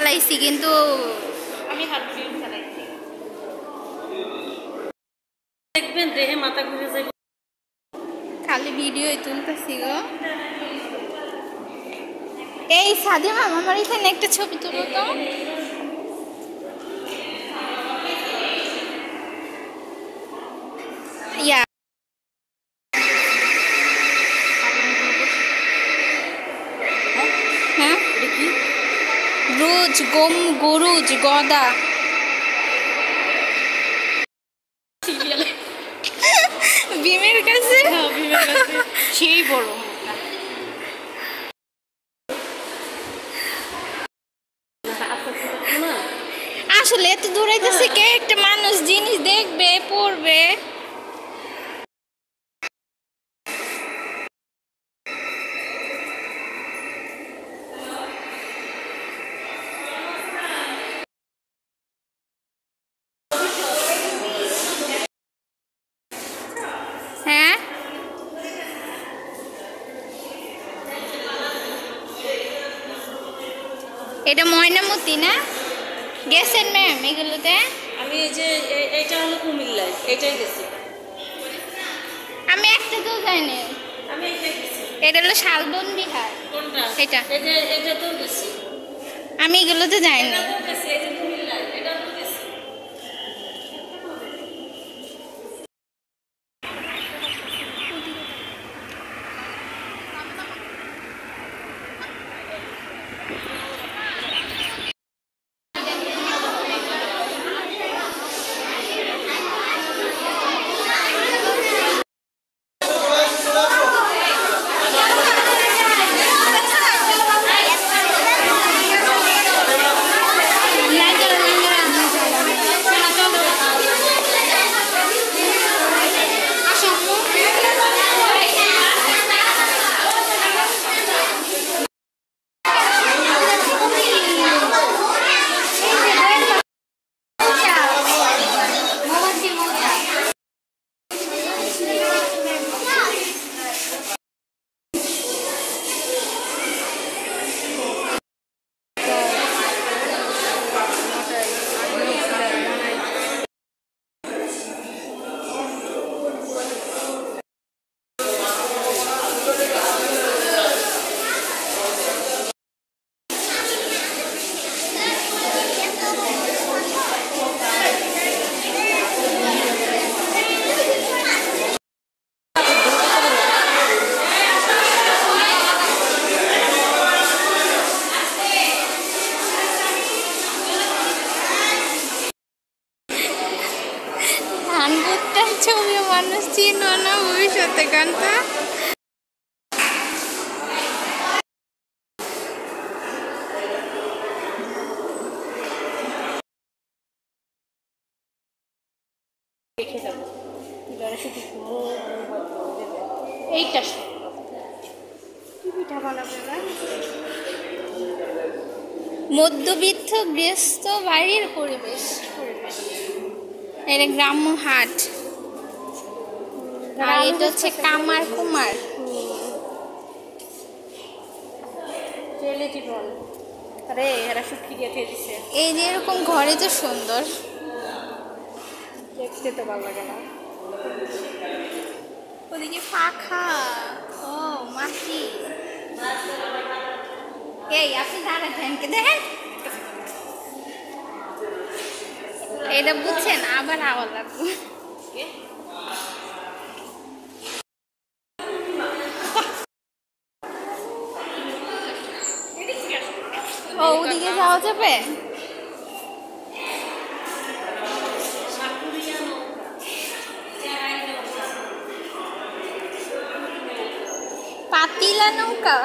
চালাইছি কিন্তু আমি হাত দিয়ে চালাইছি দেখবেন দেহে মাথা ঘুরে যাবে খালি ভিডিওই তুলতেছি গো এই সাদিমা আমার এখানে একটা ছবি তুলো তো ইয়া হ্যাঁ রোজ গরুজ গদা বিমের কাছে সেই বড় আসলে এত দূরাইতেছে কে একটা মানুষ জিনিস দেখবে পড়বে হ্যাঁ এটা ময়নামতি না গেছেন ম্যাম এগুলোতে আমি এই যে এইটা হলো কুমিল্লায় এটাই গেছি আমি একটাতেও যাইনি আমি এটাই গেছি এটা হলো শালবন বিহার কোনটা এটা এই যে এটাতেও গেছি আমি এগুলোতে যাইনি এটাতেও গেছি এই যে কুমিল্লায় এটাতেও গেছি ছবি মানুষ চিনো না ভবিষ্যতে গানটা দেখে যাবো এইটা টিভিটা বানাবে না মধ্যবিত্ত ব্যস্ত বাড়ির পরিবেশ এটা গ্রাম্য হাট আর এটা হচ্ছে কামার কুমার আরে এরা শুটকি দিয়ে খেয়ে দিচ্ছে এই যে এরকম ঘরে তো সুন্দর দেখতে তো ভালো লাগে না ওদিকে পাখা ও মাটি এই আপনি দাঁড়াচ্ছেন কে দেখেন এটা বুঝছেন আবার আওয়াজ লাগবে ও ওদিকে যাওয়া যাবে পাতিলা নৌকা